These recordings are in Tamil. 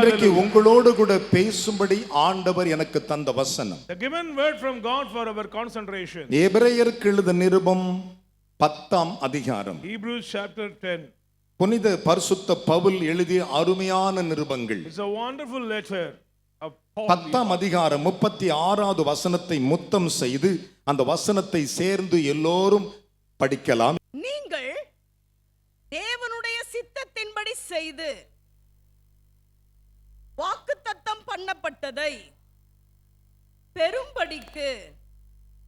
இன்றைக்கு உங்களோடு கூட பேசும்படி ஆண்டவர் எனக்கு தந்த வசனம். The given word from God for our concentration. எபிரேயருக்கு எழுதின நிருபம் 10ஆம் அதிகாரம். Hebrews chapter 10. புனித பரிசுத்த பவுல் எழுதிய அருமையான நிருபங்கள். It's a wonderful letter of Paul. 10ஆம் அதிகாரம் 36வது வசனத்தை முத்தம் செய்து அந்த வசனத்தை சேர்ந்து எல்லோரும் படிக்கலாம். நீங்கள் தேவனுடைய சித்தத்தின்படி செய்து வாக்குத்தத்தம் பண்ணப்பட்டதை பெரும்படிக்கு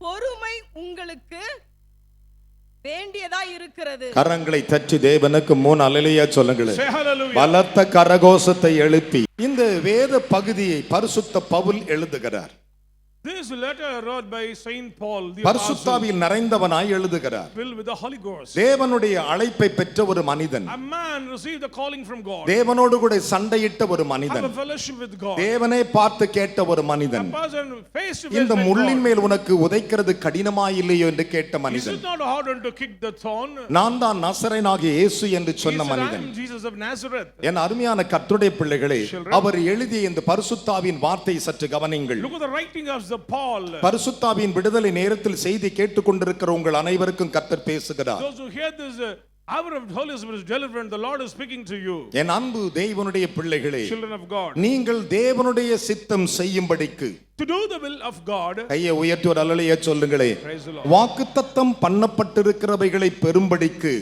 பொறுமை உங்களுக்கு வேண்டியதா இருக்கிறது. கரங்களை தட்டி தேவனுக்கு 3 அல்லேலூயா சொல்லுங்களேன். Say hallelujah. பலத்த கரகோஷத்தை எழுப்பி இந்த வேத பகுதியை பரிசுத்த பவுல் எழுதுகிறார். This letter wrote by Saint Paul the பரிசுத்தாவியில் நிறைந்தவனாய் எழுதுகிறார். filled with the Holy Ghost. தேவனுடைய அழைப்பை பெற்ற ஒரு மனிதன், A man received the calling from God. தேவனோடு கூட சண்டையிட்ட ஒரு Have மனிதன், a fellowship with God. தேவனை பார்த்து கேட்ட ஒரு A மனிதன், person face to face இந்த with முள்ளின் God. மேல் உனக்கு உதைக்கிறது கடினமாயில்லையோ என்று கேட்ட Is மனிதன், it not hard to kick the thorn? நான் தான் நசரேயனாகிய இயேசு என்று He சொன்ன said, I மனிதன். am Jesus of Nazareth. என் அருமையான கர்த்தருடைய பிள்ளைகளே, Children. அவர் எழுதிய இந்த பரிசுத்தாவின் வார்த்தை சற்று கவனிங்கள். Look at the writing of the Paul. பரிசுத்தாவின் விடுதலை நேரத்தில் செய்தி கேட்டுக்கொண்டிருக்கிற உங்கள் அனைவருக்கும் கர்த்தர் பேசுகிறார். Those who hear this hour of Holy Spirit deliverance, the Lord is speaking to you. என் அன்பு தேவனுடைய பிள்ளைகளே, Children of God. நீங்கள் தேவனுடைய சித்தம் செய்யும்படிக்கு To do the will of God. கையை உயர்த்தி ஒரு அல்லேலூயா சொல்லுங்களே. Praise the Lord. வாக்குத்தத்தம் பண்ணப்பட்டிருக்கிறவைகளை பெறும்படிக்கு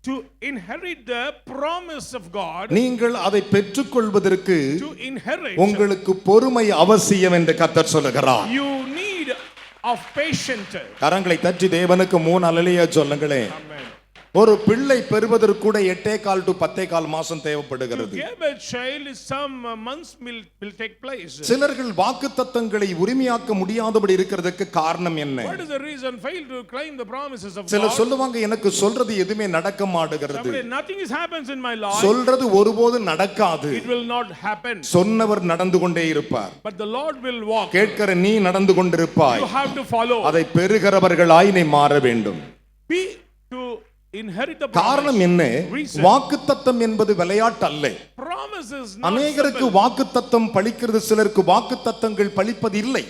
To inherit the promise of God. நீங்கள் அதை பெற்றுக்கொள்வதற்கு To inherit. உங்களுக்கு பொறுமை அவசியம் என்று கர்த்தர் சொல்லுகிறார். You need of patient. கரங்களை தட்டி தேவனுக்கு 3 அல்லேலூயா சொல்லுங்களே. Amen. ஒரு பிள்ளை பெறுவதற்கு கூட 8.25 to 10.25 மாசம் To தேவைப்படுகிறது. give a child some months will take place. சிலர்கள் வாக்குத்தத்தங்களை உரிமையாக்க முடியாதபடி இருக்கிறதுக்கு காரணம் என்ன? What is the reason fail to claim the promises of சிலர் God? சொல்லுவாங்க, எனக்கு சொல்றது எதுவுமே நடக்க மாட்டேங்கிறது. Somebody, nothing happens in my life. சொல்றது ஒருபோது நடக்காது. It will not happen. சொன்னவர் நடந்து கொண்டே இருப்பார். But the Lord will walk. கேட்கிற நீ நடந்து கொண்டிருப்பாய். You have to follow. அதை பெறுகிறவர்களாய் நீ மாற வேண்டும். Be to inherit the காரணம் promise. என்ன? Reason. வாக்குத்தத்தம் என்பது விளையாட்டு அல்ல. Promises not அநேகருக்கு simple. வாக்குத்தத்தம் பலிக்கிறது, சிலருக்கு வாக்குத்தத்தங்கள் பலிப்பது இல்லை.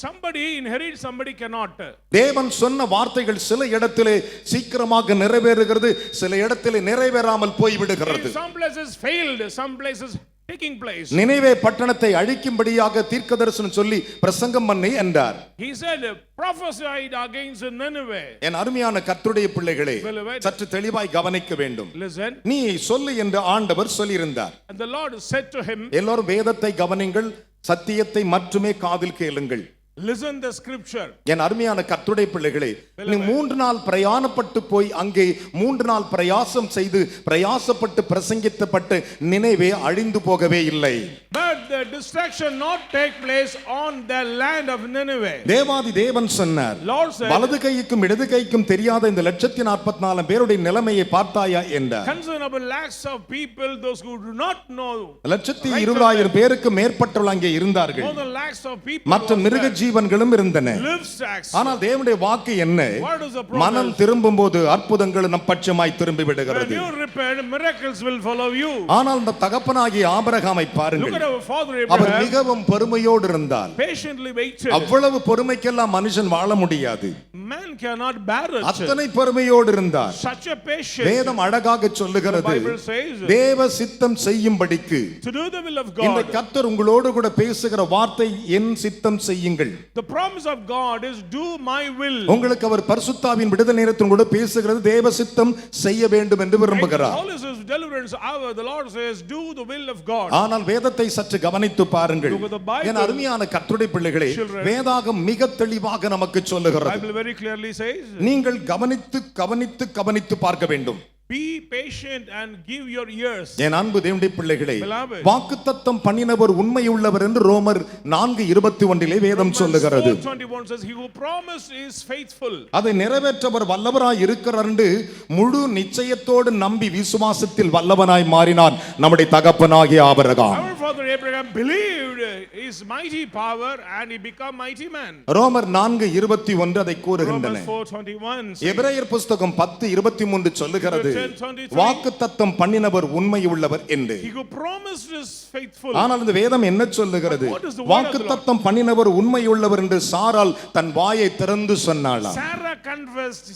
Somebody inherits, somebody cannot. தேவன் சொன்ன வார்த்தைகள் சில இடத்திலே சீக்கிரமாக நிறைவேறுகிறது, சில இடத்திலே நிறைவேறாமல் போய்விடுகிறது. Some places failed, some places taking place. நினைவே பட்டணத்தை அழிக்கும்படியாக தீர்க்கதரிசனம் சொல்லி பிரசங்கம் பண்ணி என்றார். He said, prophesied against Nineveh. என் அருமையான கர்த்தருடைய பிள்ளைகளே, Beloved. சற்று தெளிவாய் கவனிக்க வேண்டும். Listen. நீ சொல்லு என்று ஆண்டவர் சொல்லியிருந்தார். And the Lord said to him, எல்லோரும் வேதத்தை கவனிங்கள், சத்தியத்தை மட்டுமே காதில் கேளுங்கள். listen the scripture. என் அருமையான கர்த்தருடைய பிள்ளைகளே, நீ 3 நாள் பிரயாணப்பட்டு போய் அங்கே 3 நாள் பிரயாசம் செய்து பிரயாசப்பட்டு பிரசங்கித்தப்பட்டு நினைவே அழிந்து போகவே இல்லை. But the destruction not take place on the land of Nineveh. தேவாதி தேவன் சொன்னார், Lord said, வலது கைக்கும் இடது கைக்கும் தெரியாத இந்த 144,000 பேருடைய நிலைமையை பார்த்தாயா என்றார். concern about lakhs of people, those who do not know. 120,000 பேருக்கு மேற்பட்டவர்கள் அங்கே இருந்தார்கள். More than lakhs of people. மற்ற was மிருக there. ஜீவன்களும் இருந்தன. Livestock. ஆனால் தேவனுடைய வாக்கு என்ன? What is the promise? மனம் திரும்பும் போது அற்புதங்கள் நம் பட்சமாய் திரும்பி When விடுகிறது. you repent, miracles will follow you. ஆனால் இந்த தகப்பனாகிய ஆபிரகாமை Look பாருங்கள். at our father our Abraham. மிகவும் பொறுமையோடு இருந்தார். Patiently waited. அவ்வளவு பொறுமைக்கெல்லாம் மனுஷன் வாழ முடியாது. Man cannot bear it. அத்தனை பொறுமையோடு இருந்தார். Such a patience. வேதம் அழகாக சொல்லுகிறது, The Bible says, தேவ சித்தம் செய்யும்படிக்கு. to do the will of இந்த God. கர்த்தர் உங்களோடு கூட பேசுகிற வார்த்தை, என் சித்தம் செய்யுங்கள். The promise of God is do my will. உங்களுக்கு அவர் பரிசுத்தாவின் விடுதலை நேரத்தில் கூட பேசுகிறது, தேவ சித்தம் செய்ய வேண்டும் என்று விரும்புகிறார். Holy Spirit's deliverance hour, the Lord says, do the will of God. ஆனால் வேதத்தை சற்று கவனித்து பாருங்கள். Look at the Bible. என் அருமையான கர்த்தருடைய பிள்ளைகளே, Children. வேதாகம் மிக தெளிவாக நமக்கு சொல்லுகிறது. Bible very clearly says, நீங்கள் கவனித்து கவனித்து கவனித்து பார்க்க வேண்டும். be patient and give your ears. என் அன்பு தேவனுடைய பிள்ளைகளே, Beloved. வாக்குத்தத்தம் பண்ணினவர் உண்மையுள்ளவர் என்று ரோமர் 4:21 வேதம் சொல்லுகிறது. 4:21 says, he who promised is faithful. அதை நிறைவேற்றவர் வல்லவராய் இருக்கிறார் என்று முழு நிச்சயத்தோடு நம்பி விசுவாசத்தில் வல்லவனாய் மாறினான் நம்முடைய தகப்பனாகிய Abraham. Our father Abraham believed his mighty power and he became mighty man. ரோமர் 4:21 அதை கூறுகின்றன. Romans 4:21 says, எபிரேயர் புஸ்தகம் 10:23 சொல்லுகிறது 10:23 வாக்குத்தத்தம் பண்ணினவர் உண்மை உள்ளவர் என்று. he who promised is faithful. ஆனால் இந்த வேதம் என்ன சொல்லுகிறது? What is the word of the Lord? வாக்குத்தத்தம் பண்ணினவர் உண்மை உள்ளவர் என்று சாராள் தன் வாயை திறந்து சொன்னாளாம். Sarah confessed,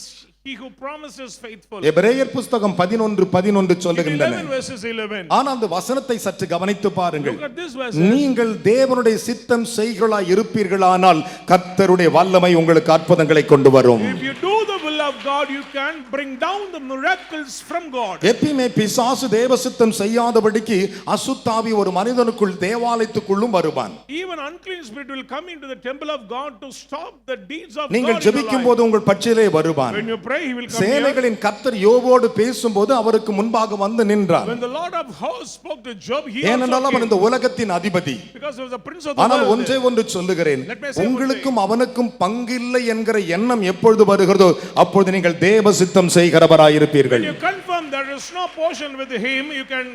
he who promised is faithful. எபிரேயர் புஸ்தகம் 11:11 சொல்லுகின்றன. 11 verses 11. ஆனால் அந்த வசனத்தை சற்று கவனித்து பாருங்கள். Look at this verse. நீங்கள் தேவனுடைய சித்தம் செய்களாய் இருப்பீர்களானால் கர்த்தருடைய வல்லமை உங்களுக்கு அற்புதங்களை கொண்டு வரும். If you do the will of God, you can bring down the miracles from God. எப்பவுமே பிசாசு தேவ சித்தம் செய்யாதபடிக்கு அசுத்தாவி ஒரு மனிதனுக்குள் தேவாலயத்துக்குள்ளும் வருவான். Even unclean spirit will come into the temple of God to stop the deeds of God. நீங்கள் ஜெபிக்கும் போது உங்கள் பட்சியிலே வருவான். When you pray, he will come here. சேனைகளின் கர்த்தர் யோபோடு பேசும்போது அவருக்கு முன்பாக வந்து நின்றார். When the Lord of hosts spoke to Job, he ஏனென்றால் also அவன் came. இந்த உலகத்தின் அதிபதி. Because he was the prince of the ஆனால் world. ஒன்றே ஒன்று சொல்லுகிறேன், Let me say உங்களுக்கும் அவனுக்கும் பங்கில்லை என்கிற எண்ணம் எப்பொழுது வருகிறதோ அப்பொழுது நீங்கள் தேவ சித்தம் செய்கிறவராயிருப்பீர்கள். When you confirm there is no portion with him, you can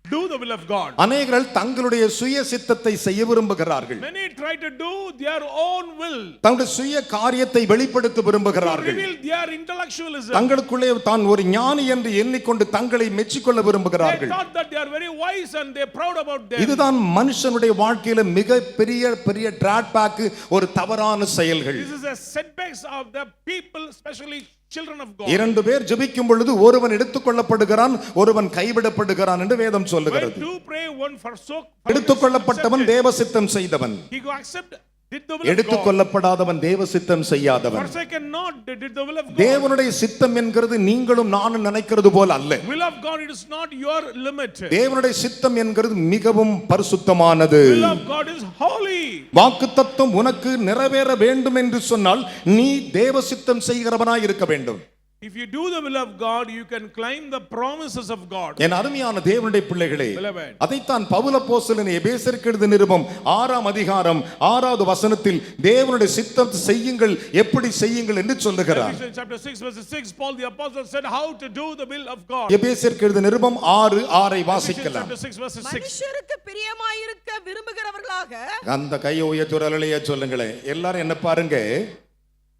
do the will of God. அநேகர்கள் தங்களுடைய சுய சித்தத்தை செய்ய விரும்புகிறார்கள். Many try to do their own will, தங்களுடைய சுய காரியத்தை வெளிப்படுத்த to விரும்புகிறார்கள். reveal their intellectualism. தங்களுக்குள்ளே தான் ஒரு ஞானி என்று எண்ணிக்கொண்டு தங்களை மெச்சிக்கொள்ள They விரும்புகிறார்கள். thought that they are very wise and they are proud about them. இதுதான் மனுஷனுடைய வாழ்க்கையில மிக பெரிய டிராட்பேக், ஒரு தவறான செயல்கள். This is a setbacks of the people, especially children of God. இரண்டு பேர் ஜெபிக்கும் பொழுது ஒருவன் எடுத்துக்கொள்ளப்படுகிறான், ஒருவன் கைவிடப்படுகிறான் என்று வேதம் When சொல்லுகிறது. two pray, one forsook. எடுத்துக்கொள்ளப்பட்டவன் தேவ சித்தம் செய்தவன், He go accept, did the will of God. எடுத்துக்கொள்ளப்படாதவன் தேவ சித்தம் செய்யாதவன். Forsaken not, did the will of God. தேவனுடைய சித்தம் என்கிறது நீங்களும் நானும் நினைக்கிறது போல அல்ல. Will of God, it is not your limit. தேவனுடைய சித்தம் என்கிறது மிகவும் பரிசுத்தமானது. Will of God is holy. வாக்குத்தத்தம் உனக்கு நிறைவேற வேண்டும் என்று சொன்னால் நீ தேவ சித்தம் செய்கிறவனாய் இருக்க வேண்டும். If you do the will of God, you can claim the promises of God. என் அருமையான தேவனுடைய பிள்ளைகளே, Beloved. அதைத்தான் பவுல் அப்போஸ்தலன் எபேசியருக்கு எழுதிய நிருபம் 6ஆம் அதிகாரம் 6வது வசனத்தில் தேவனுடைய சித்தத்தை செய்யுங்கள், எப்படி செய்யுங்கள் என்று சொல்லுகிறார். Ephesians chapter 6 verse 6, Paul the apostle said how to do the will of God. எபேசியருக்கு எழுதிய நிருபம் 6:6 Ephesians வாசிக்கலாம். chapter 6 verse 6. மனுஷருக்கு பிரியமாயிருக்க விரும்புகிறவர்களாக அந்த கையை உயர்த்துறலையா சொல்லுங்களேன். எல்லாரும் என்ன பாருங்க,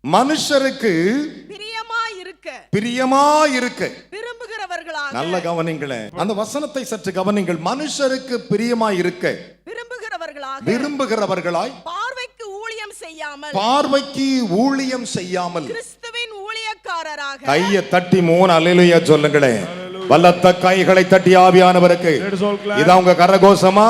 மனுஷருக்கு பிரியமாயிருக்க விரும்புகிறவர்களாக. நல்ல கவனிங்களேன், அந்த வசனத்தை சற்று கவனிங்கள். மனுஷருக்கு பிரியமாயிருக்க விரும்புகிறவர்களாய், பார்வைக்கு ஊழியம் செய்யாமல், பார்வைக்கு ஊழியம் செய்யாமல், கிறிஸ்துவின் ஊழியக்காரராக. கையை தட்டி 3 அல்லேலூயா சொல்லுங்களேன். பலத்த கைகளை தட்டி ஆவியானவருக்கு. Let us all clap. இதான் உங்க கரகோஷமா?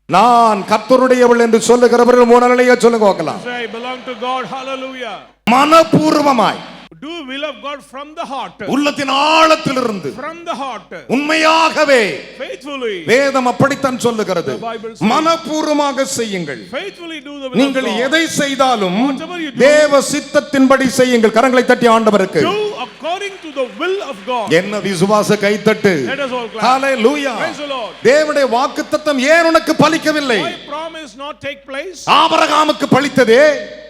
நான் கர்த்தருடையவள் என்று சொல்லுகிறவர்கள் 3 அல்லேலூயா சொல்லுங்க பார்க்கலாம். Say, I belong to God, hallelujah. மனப்பூர்வமாய், Do will of God from the heart. உள்ளத்தின் ஆழத்திலிருந்து, From the heart. உண்மையாகவே. Faithfully. வேதம் அப்படித்தான் சொல்லுகிறது. The Bible says, மனப்பூர்வமாக செய்யுங்கள். faithfully do the will of நீங்கள் God. எதை செய்தாலும் Whatever you do, தேவ சித்தத்தின்படி செய்யுங்கள். கரங்களை தட்டி ஆண்டவருக்கு. do according to the will of God. என்ன விசுவாச கைத்தட்டு. Let us all clap. Hallelujah. Praise the Lord. தேவனுடைய வாக்குத்தத்தம் ஏன் உனக்கு பலிக்கவில்லை? Why promise not take place? ஆபிரகாமுக்கு பலித்ததே,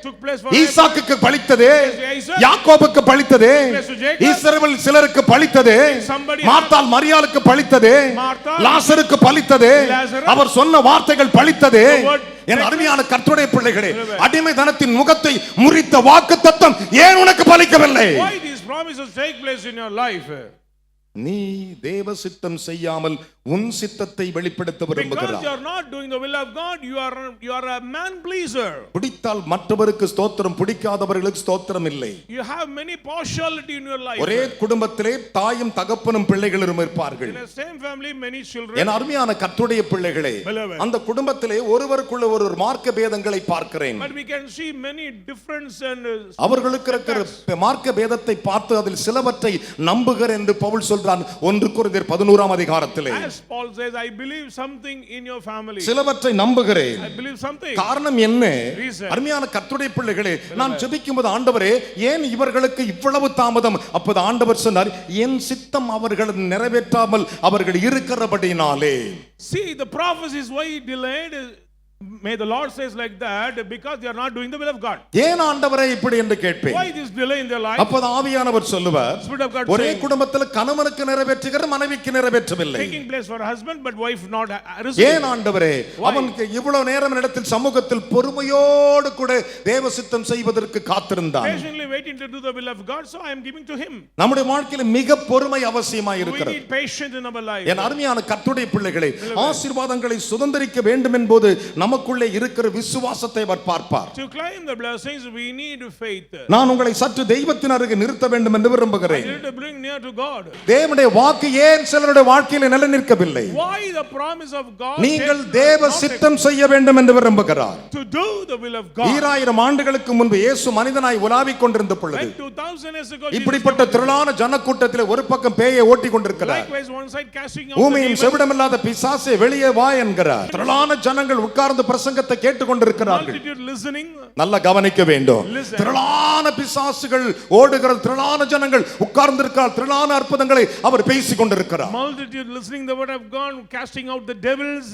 Took place for ஈசாக்குக்கு பலித்ததே, Isaac. யாக்கோபுக்கு பலித்ததே, Place to Jacob. இஸ்ரவேல் சிலருக்கு பலித்ததே, Somebody மார்த்தாள் மரியாளுக்கு பலித்ததே, Martha. லாசருக்கு பலித்ததே, Lazarus. அவர் சொன்ன வார்த்தைகள் பலித்ததே. The word என் அருமையான கர்த்தருடைய பிள்ளைகளே, Beloved. அடிமைத்தனத்தின் முகத்தை முறித்த வாக்குத்தத்தம் ஏன் உனக்கு பலிக்கவில்லை? Why these promises take place in your life? நீ தேவ சித்தம் செய்யாமல் உன் சித்தத்தை வெளிப்படுத்த Because விரும்புகிறாய். you are not doing the will of God, you are a man pleaser. பிடித்தால் மற்றவருக்கு ஸ்தோத்திரம், பிடிக்காதவர்களுக்கு ஸ்தோத்திரம் இல்லை. You have many partiality in your life. ஒரே குடும்பத்திலே தாயும் தகப்பனும் பிள்ளைகளும் இருப்பார்கள். In the same family, many children. என் அருமையான கர்த்தருடைய பிள்ளைகளே, Beloved. அந்த குடும்பத்திலே ஒருவருக்குள்ள ஒரு மார்க்க பேதங்களை பார்க்கிறேன். But we can see many difference and அவர்களுக்கு இருக்கிற மார்க்க பேதத்தை பார்த்து அதில் சிலவற்றை நம்புகிறேன் என்று பவுல் சொல்றான் 1 கொரிந்தியர் 11ஆம் அதிகாரத்திலே. as Paul says, I believe something in your family. சிலவற்றை நம்புகிறேன். I believe something. காரணம் என்ன? Reason. அருமையான கர்த்தருடைய பிள்ளைகளே, நான் ஜெபிக்கும்போது ஆண்டவரே ஏன் இவர்களுக்கு இவ்வளவு தாமதம்? அப்போது ஆண்டவர் சொன்னார், என் சித்தம் அவர்கள் நிறைவேற்றாமல் அவர்கள் இருக்கிறபடினாலே. See, the prophecies why he delayed May the Lord says like that because they are not doing the will of God. ஏன் ஆண்டவரே இப்படி என்று கேட்பேன். Why this delay in their life? அப்போது ஆவியானவர் சொல்லுவார், Spirit of God ஒரே saying, குடும்பத்தில் கணவனுக்கு நிறைவேற்றுகிற மனைவிக்கு நிறைவேற்றவில்லை. taking place for husband but wife not ஏன் receiving. ஆண்டவரே அவனுக்கு இவ்வளவு நேரம் இடத்தில் சமூகத்தில் பொறுமையோடு கூட தேவ சித்தம் செய்வதற்கு காத்திருந்தான். Patiently waiting to do the will of God, so I am giving to him. நம்முடைய வாழ்க்கையில் மிக பொறுமை அவசியமாய் We இருக்கிறது. need patience in our life. என் அருமையான கர்த்தருடைய பிள்ளைகளே, ஆசீர்வாதங்களை சுதந்தரிக்க வேண்டும் என்பது நமக்குள்ளே இருக்கிற விசுவாசத்தை அவர் பார்ப்பார். To claim the blessings we need faith. நான் உங்களை சற்று தெய்வத்தின் அருகே நிறுத்த வேண்டும் என்று விரும்புகிறேன். I need to bring near to God. தேவனுடைய வாக்கு ஏன் சிலருடைய வாழ்க்கையில் நிலை நிற்கவில்லை? Why the promise of God? நீங்கள் தேவ சித்தம் செய்ய வேண்டும் என்று விரும்புகிறார். To do the will of God. 2000 ஆண்டுகளுக்கு முன்பு இயேசு மனிதனாய் உலாவிக் கொண்டிருந்த பொழுது Like 2000 years ago, இப்படிப்பட்ட திரளான ஜனக்கூட்டத்திலே ஒரு பக்கம் பேயை ஓட்டி கொண்டிருக்கிறார். likewise one side casting out the பூமியின் demons. செவிடமில்லாத பிசாசே வெளியே வா என்கிறார். திரளான ஜனங்கள் உட்கார்ந்து பிரசங்கத்தை கேட்டுக்கொண்டிருக்கிறார்கள். Multitude listening. நல்லா கவனிக்க வேண்டும். Listen. திரளான பிசாசுகள் ஓடுகிற திரளான ஜனங்கள் உட்கார்ந்திருக்கிறார். திரளான அற்புதங்களை அவர் பேசிக் கொண்டிருக்கிறார். Multitude listening the word of God, casting out the devils.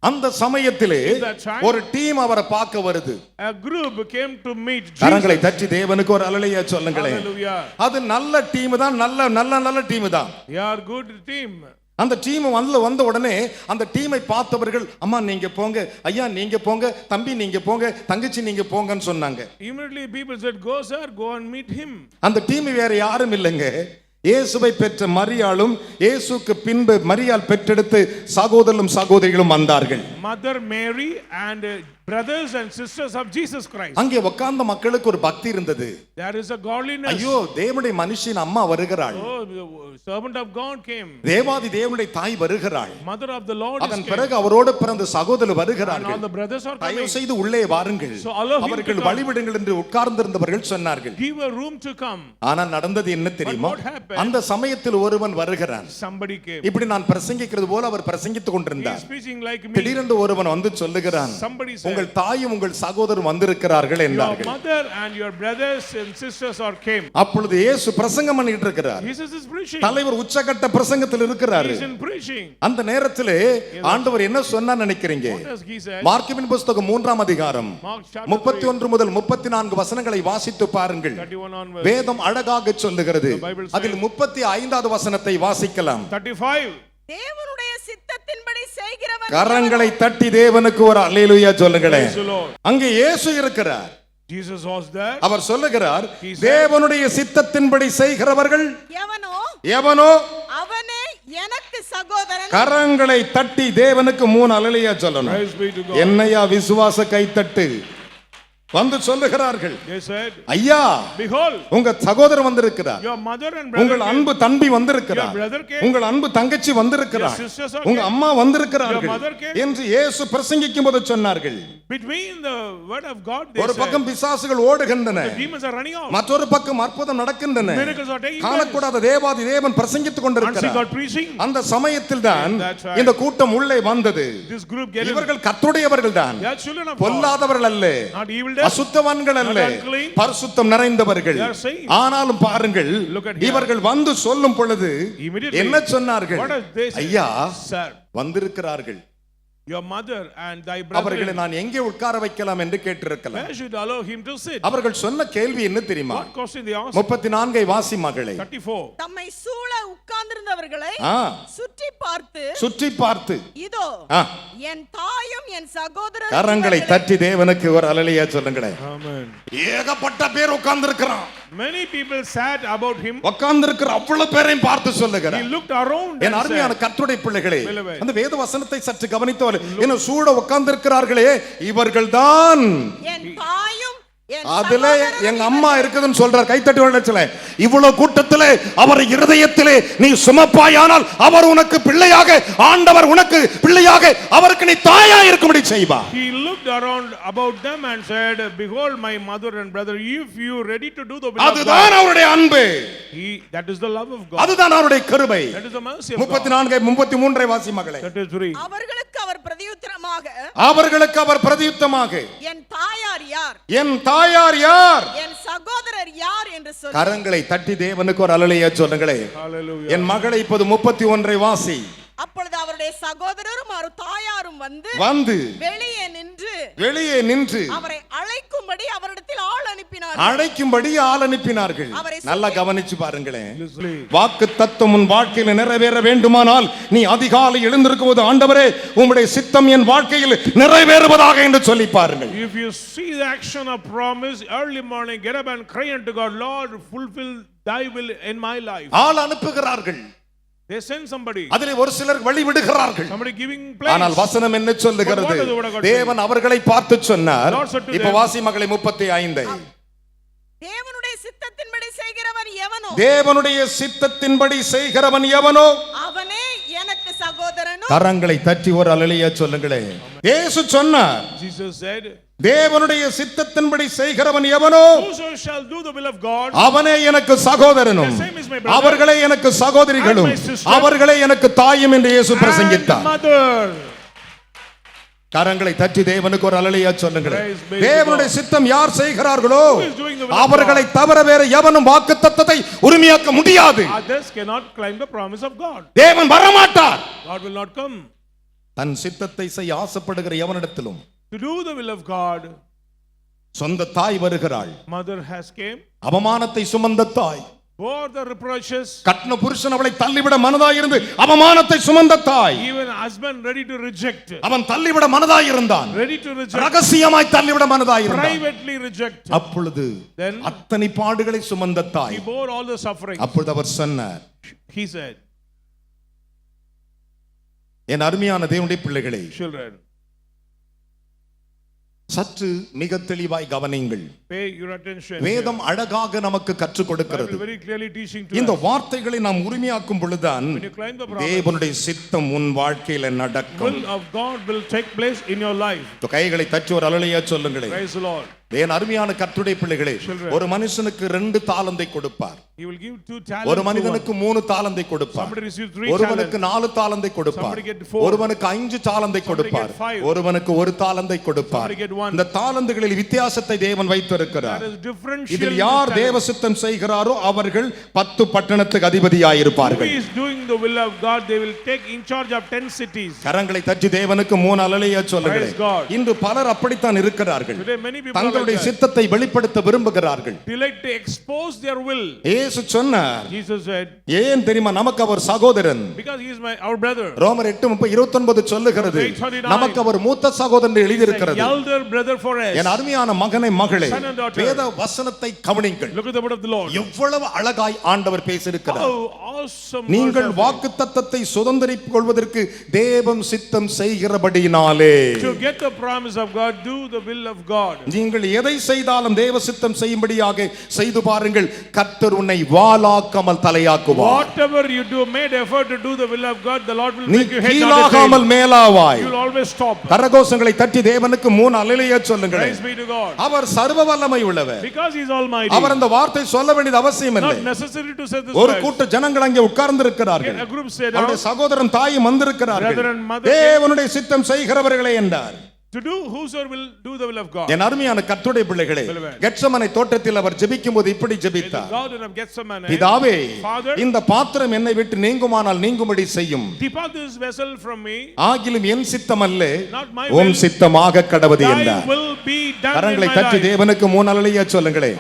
அந்த சமயத்திலே that time, ஒரு டீம் அவரை பார்க்க வருது. A group came to meet Jesus. கரங்களை தட்டி தேவனுக்கு ஒரு அல்லேலூயா சொல்லுங்களேன். Hallelujah. அது நல்ல டீம் தான், நல்ல டீம் தான். They are good team. அந்த டீம் வந்த உடனே அந்த டீமை பார்த்தவர்கள், அம்மா நீங்க போங்க, ஐயா நீங்க போங்க, தம்பி நீங்க போங்க, தங்கச்சி நீங்க போங்கன்னு சொன்னாங்க. Immediately people said, go sir, go and meet him. அந்த டீம் வேற யாரும் இல்லைங்க, இயேசுவை பெற்ற மரியாளும் இயேசுக்கு பின்பு மரியாள் பெற்றெடுத்து சகோதரரும் சகோதரிகளும் வந்தார்கள். Mother Mary and brothers and sisters of Jesus Christ. அங்கே உட்கார்ந்த மக்களுக்கு ஒரு பக்தி இருந்தது. There is a godliness. ஐயோ தேவனுடைய மனுஷின் அம்மா வருகிறாள், Oh, the servant of God came. தேவாதி தேவனுடைய தாய் வருகிறாள், Mother of the Lord is அதன் came. பிறகு அவரோடு பிறந்த சகோதரர் And all வருகிறார்கள். the brothers are தயவு coming. செய்து உள்ளே வாருங்கள், So allow him to அவர்கள் come. வழிவிடுங்கள் என்று உட்கார்ந்திருந்தவர்கள் சொன்னார்கள். Give a room to come. ஆனால் நடந்தது என்ன தெரியுமா? But what happened? அந்த சமயத்தில் ஒருவன் வருகிறான். Somebody came. இப்படி நான் பிரசங்கிக்கிறது போல அவர் பிரசங்கித்துக் He கொண்டிருந்தார். is preaching like me. திடீரென்று ஒருவன் வந்து சொல்லுகிறான், Somebody said, உங்கள் தாயும் உங்கள் சகோதரரும் வந்திருக்கிறார்கள் your என்றார்கள். mother and your brothers and sisters are came. அப்பொழுது இயேசு பிரசங்கம் பண்ணிட்டு இருக்கிறார். Jesus is preaching. தலைவர் உச்சகட்ட பிரசங்கத்தில் He இருக்கிறார். is in preaching. அந்த நேரத்திலே ஆண்டவர் என்ன சொன்னார் நினைக்கிறீங்க? What does he say? மார்க்கின் புத்தகம் 3ஆம் அதிகாரம் Mark chapter 31 முதல் 34 வசனங்களை வாசித்து பாருங்கள். 31 onwards. வேதம் அழகாக சொல்லுகிறது. The Bible says- அதில் 35வது வசனத்தை வாசிக்கலாம். 35. தேவனுடைய சித்தத்தின்படி செய்கிறவன் கரங்களை தட்டி தேவனுக்கு ஒரு அல்லேலூயா சொல்லுங்களேன். Praise the Lord. அங்கே இயேசு இருக்கிறார். Jesus was there. அவர் சொல்லுகிறார், He said- தேவனுடைய சித்தத்தின்படி செய்கிறவர்கள் எவனோ எவனோ அவனே எனக்கு சகோதரன். கரங்களை தட்டி தேவனுக்கு 3 அல்லேலூயா சொல்லணும். Praise be to God. என்னையா விசுவாச கைத்தட்டு வந்து சொல்லுகிறார்கள், They said, ஐயா behold, உங்க சகோதரர் வந்திருக்கிறார், your mother and brother உங்கள் came. அன்பு தம்பி Your வந்திருக்கிறார், brother came. உங்கள் அன்பு தங்கச்சி வந்திருக்கிறார், Your sisters are உங்க came. அம்மா வந்திருக்கிறார்கள் Your mother came. என்று இயேசு பிரசங்கிக்கும் போது சொன்னார்கள். Between the word of God, they ஒரு said, பக்கம் பிசாசுகள் ஓடுகின்றன, the demons are running out. மற்றொரு பக்கம் அற்புதம் நடக்கின்றன. Miracles are taking place. காணக்கூடாத தேவாதி தேவன் பிரசங்கித்துக் And see கொண்டிருக்கிறார். God preaching. அந்த சமயத்தில் தான் That's right. இந்த கூட்டம் உள்ளே வந்தது. This group get in. இவர்கள் கர்த்தருடையவர்கள் தான், They are children of God. பொல்லாதவர்கள் அல்ல, Not evil dead. அசுத்தவான்கள் அல்ல, Not unclean. பரிசுத்தம் நிறைந்தவர்கள். They are saints. ஆனாலும் பாருங்கள், Look at here. இவர்கள் வந்து சொல்லும் பொழுது Immediately. என்ன சொன்னார்கள்? What does they say? ஐயா Sir, வந்திருக்கிறார்கள், your mother and thy brother, அவர்களை நான் எங்கே உட்கார வைக்கலாம் என்று கேட்டிருக்கலாம். where should allow him to sit? அவர்கள் சொன்ன கேள்வி என்ன தெரியுமா? What question they asked? 34 வாசி மகளே. 34. தம்மை சூழ உட்கார்ந்திருந்தவர்களை ஆ, சுற்றி பார்த்து சுற்றி பார்த்து இதோ ஆ, என் தாயும் என் சகோதரரும் கரங்களை இவர்களே. தட்டி தேவனுக்கு ஒரு அல்லேலூயா சொல்லுங்களேன். Amen. ஏகப்பட்ட பேர் உட்கார்ந்திருக்கிறான். Many people sat about him. உட்கார்ந்திருக்கிற அவ்வளவு பேரையும் பார்த்து He சொல்லுகிறார். looked around என் and அருமையான said, கர்த்தருடைய பிள்ளைகளே, Beloved. அந்த வேத வசனத்தை சற்று கவனித்தவர் என்ன சூட உட்கார்ந்திருக்கிறார்களே இவர்கள்தான். என் தாயும் என் அதுல சகோதரரும் எங்க அம்மா இவர்களே. இருக்குதுன்னு சொல்றார். கைத்தட்டி வளர்ச்சல இவ்வளவு கூட்டத்திலே அவர் இருதயத்திலே நீ சுமப்பாயானால் அவர் உனக்கு பிள்ளையாக, ஆண்டவர் உனக்கு பிள்ளையாக, அவருக்கு நீ தாயா இருக்கும்படி செய்வார். He looked around about them and said, behold my mother and brother, if you ready to do the will of அதுதான் God. அவருடைய அன்பு, That is the love of God. அதுதான் அவருடைய கிருபை. That is the mercy of God. 34 33 வாசி மகளே. 33. அவர்களுக்கு அவர் பிரதியுத்தரமாக அவர்களுக்கு அவர் பிரதியுத்தமாக என் தாயார் யார், என் தாயார் யார், என் சகோதரர் யார் என்று சொல்லி கரங்களை தட்டி தேவனுக்கு ஒரு அல்லேலூயா சொல்லுங்களே. Hallelujah. என் மகளை இப்போது 31 வாசி. அப்பொழுது அவருடைய சகோதரரும் அவர் தாயாரும் வந்து வெளியே நின்று அவரை அழைக்கும்படி அவரிடத்தில் ஆள் அனுப்பினார்கள். நல்லா கவனிச்சு பாருங்களேன். வாக்கு தத்தம் உன் வாழ்க்கையில் நிறைவேற வேண்டுமானால் நீ அதிகாலை எழுந்திருக்கும் போது ஆண்டவரே உம்முடைய சித்தம் என் வாழ்க்கையில் நிறைவேறுவதாக என்று சொல்லி பாருங்கள். If you see the action of promise early morning, get up and cry unto God, Lord, fulfill thy will in my life. ஆள் அனுப்புகிறார்கள். They send somebody. அதிலே ஒரு சிலர் வழி விடுகிறார்கள். Somebody giving place. ஆனால் வசனம் என்ன சொல்லுகிறது? தேவன் அவர்களை பார்த்து சொன்னார். இப்ப வாசி மகளே 35. தேவனுடைய சித்தத்தின்படி செய்கிறவன் எவனோ அவனே எனக்கு சகோதரனும். கரங்களை தட்டி ஒரு அல்லேலூயா சொல்லுங்களேன். இயேசு சொன்னார். Jesus said, தேவனுடைய சித்தத்தின்படி செய்கிறவன் எவனோ whoso shall do the will of God, அவனே எனக்கு சகோதரனும் அவர்களே எனக்கு சகோதரிகளும் அவர்களே எனக்கு தாயும் என்று இயேசு பிரசங்கித்தார். கரங்களை தட்டி தேவனுக்கு ஒரு அல்லேலூயா சொல்லுங்களேன். தேவனுடைய சித்தம் யார் செய்கிறார்களோ அவர்களை தவிர வேற எவனும் வாக்குத்தத்தத்தை உரிமையாக்க முடியாது. Others cannot claim the promise of God. தேவன் வரமாட்டார். God will not come. தன் சித்தத்தை செய்ய ஆசைப்படுகிற எவனிடத்திலும் To do the will of God, சொந்த தாய் வருகிறாள். Mother has came. அவமானத்தை சுமந்த தாய். Bore the reproaches. கட்டின புருஷன் அவளை தள்ளிவிட மனதாயிருந்து அவமானத்தை சுமந்த தாய். Even husband ready to reject. அவன் தள்ளிவிட மனதாயிருந்தான். Ready to reject. ரகசியமாய் தள்ளிவிட மனதாயிருந்தான். Privately reject. அப்பொழுது அத்தனை பாடுகளை சுமந்த தாய். He bore all the suffering. அப்பொழுது அவர் சொன்னார். He said, என் அருமையான தேவனுடைய பிள்ளைகளே, children, சற்று மிக தெளிவாய் கவனியுங்கள். pay your attention. வேதம் அழகாக நமக்கு கற்றுக் கொடுக்கிறது. Very clearly teaching to இந்த us. வார்த்தைகளை நாம் உரிமையாக்கும் பொழுதுதான் தேவனுடைய சித்தம் உன் வாழ்க்கையில நடக்கும். Will of God will take place in your life. கைகளை தட்டி ஒரு அல்லேலூயா சொல்லுங்களேன். Praise the Lord. என் அருமையான கர்த்தருடைய பிள்ளைகளே, ஒரு மனுஷனுக்கு 2 தாலந்தை கொடுப்பார். He will give 2 talents. ஒரு மனிதனுக்கு 3 தாலந்தை கொடுப்பார். ஒருவனுக்கு 4 தாலந்தை கொடுப்பார். ஒருவனுக்கு 5 தாலந்தை கொடுப்பார். ஒருவனுக்கு 1 தாலந்தை கொடுப்பார். இந்த தாலந்துகளில் வித்தியாசத்தை தேவன் வைத்திருக்கிறார். இதில் யார் தேவ சித்தம் செய்கிறாரோ அவர்கள் 10 பட்டணத்துக்கு அதிபதியாயிருப்பார்கள். Who is doing the will of God, they will take in charge of 10 cities. கரங்களை தட்டி தேவனுக்கு 3 அல்லேலூயா சொல்லுங்கள். இன்று பலர் அப்படித்தான் இருக்கிறார்கள். தங்களுடைய சித்தத்தை வெளிப்படுத்த விரும்புகிறார்கள். They like to expose their will. இயேசு சொன்னார். Jesus said, ஏன் தெரியுமா? நமக்கு அவர் சகோதரன். because he is our brother. ரோமர் 8:29 சொல்லுகிறது, நமக்கு அவர் மூத்த சகோதரன் என்று எழுதியிருக்கிறது. Elder brother for us. என் அருமையான மகனை மகளே, வேத வசனத்தை கவனியுங்கள். Look at the word of the Lord. எவ்வளவு அழகாய் ஆண்டவர் பேசியிருக்கிறார். How awesome. நீங்கள் வாக்குத்தத்தத்தை சுதந்தரித்துக் கொள்வதற்கு தேவன் சித்தம் செய்கிறபடியினாலே, to get the promise of God, do the will of God. நீங்கள் எதை செய்தாலும் தேவ சித்தம் செய்யும்படியாக செய்து பாருங்கள். கர்த்தர் உன்னை வாளாக்காமல் தலையாக்குவார். Whatever you do, made effort to do the will of God, the Lord will make you head, கீழாகாமல் மேலாவாய். You will always stop. கரகோஷங்களை தட்டி தேவனுக்கு 3 அல்லேலூயா சொல்லுங்கள். Praise be to God. அவர் சர்வ வல்லமை உள்ளவர். Because he is almighty. அவர் அந்த வார்த்தை சொல்ல வேண்டியது அவசியம் இல்லை. Not necessary to say this. ஒரு கூட்ட ஜனங்கள் அங்கே உட்கார்ந்து இருக்கிறார்கள். A group said, அவருடைய சகோதரன் தாயும் வந்திருக்கிறார்கள். தேவனுடைய சித்தம் செய்கிறவர்களே என்றார். To do, whosoever will do the will of God. என் அருமையான கர்த்தருடைய பிள்ளைகளே, கெத்செமனே தோட்டத்தில் அவர் ஜெபிக்கும்போது இப்படி ஜெபித்தார். பிதாவே, இந்த பாத்திரம் என்னை விட்டு நீங்குமானால் நீங்கும்படி செய்யும். Depart this vessel from me. ஆகிலும் என் சித்தம் அல்ல, உம் சித்தமாக கடவது என்றார். கரங்களை தட்டி தேவனுக்கு 3 அல்லேலூயா சொல்லுங்களே.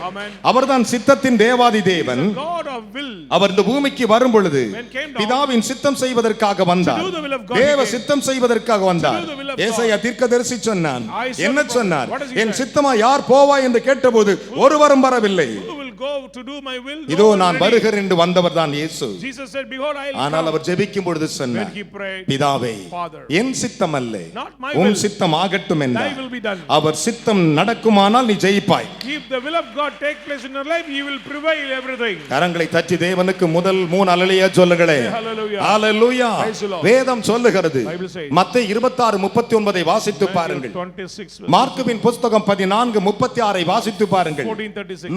அவர்தான் சித்தத்தின் தேவாதி தேவன். அவர் இந்த பூமிக்கு வரும் பொழுது பிதாவின் சித்தம் செய்வதற்காக வந்தார். தேவ சித்தம் செய்வதற்காக வந்தார். ஏசாயா தீர்க்கதரிசி சொன்னான். என்ன சொன்னார்? என் சித்தமா யார் போவா என்று கேட்டபோது ஒருவரும் வரவில்லை. இதோ நான் வருகிறேன் என்று வந்தவர் தான் இயேசு. ஆனால் அவர் ஜெபிக்கும் பொழுது சொன்னார், பிதாவே, என் சித்தம் அல்ல, உம் சித்தம் ஆகட்டும் என்றார். அவர் சித்தம் நடக்குமானால் நீ ஜெயிப்பாய். கரங்களை தட்டி தேவனுக்கு முதல் 3 அல்லேலூயா சொல்லுங்களே. ஹalleluya. வேதம் சொல்லுகிறது. மத்தேயு 26:39 வாசித்து பாருங்கள். மார்க்குவின் புத்தகம் 14:36 வாசித்து பாருங்கள்.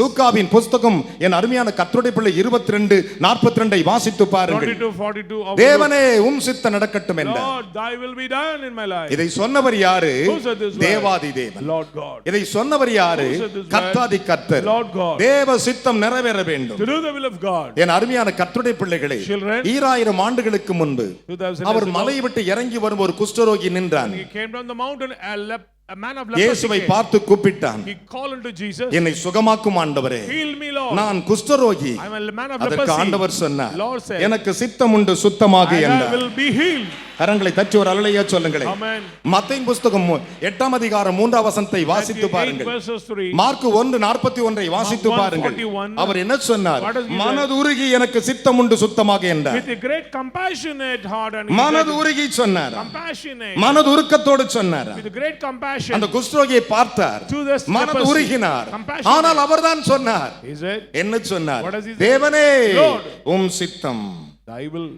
லூக்காவின் புத்தகம் புஸ்தகம் என் அருமையான கர்த்தருடைய பிள்ளை 22:42 வாசித்து பாருங்கள். 42 தேவனே உம் சித்தம் நடக்கட்டும் என்றார். Lord, thy will be done in my life. இதை சொன்னவர் யாரு? Who said this word? தேவாதி தேவன். Lord God. இதை சொன்னவர் யாரு? Who said this word? கர்த்தாதி கர்த்தர். Lord God. தேவ சித்தம் நிறைவேற வேண்டும். To do the will of God. என் அருமையான கர்த்தருடைய பிள்ளைகளே, Children. 2000 ஆண்டுகளுக்கு முன்பு 2000 அவர் years ago, மலையை விட்டு இறங்கி வரும் ஒரு குஷ்டரோகி நின்றான். he came down the mountain, a man of leprosy இயேசுவை came. பார்த்து கூப்பிட்டான். He called unto Jesus. என்னை சுகமாக்கும் ஆண்டவரே, Heal me, Lord. நான் குஷ்டரோகி. I am a man of அதற்கு leprosy. ஆண்டவர் சொன்னார், Lord said, எனக்கு சித்தம் உண்டு சுத்தமாக I என்றார். will be healed. கரங்களை தட்டி ஒரு அல்லேலூயா சொல்லுங்களேன். Amen. மத்தேயு புஸ்தகம் 8ஆம் அதிகாரம் 3ஆம் வசனத்தை வாசித்து Matthew 8 பாருங்கள். verses 3. மார்க் 1:41 வாசித்து Mark பாருங்கள். 1:41. அவர் என்ன சொன்னார்? What does he say? மனதுருகி எனக்கு சித்தம் உண்டு சுத்தமாக என்றார். With a great compassionate heart and மனதுருகி சொன்னார். compassionate. மனதுருக்கத்தோடு சொன்னார். With great compassion. அந்த குஷ்டரோகியை பார்த்தார். To this மனது leprosy. உருகினார். Compassionate. ஆனால் அவர்தான் சொன்னார். He said, என்ன சொன்னார்? What does he say? தேவனே Lord. உம் சித்தம். thy will.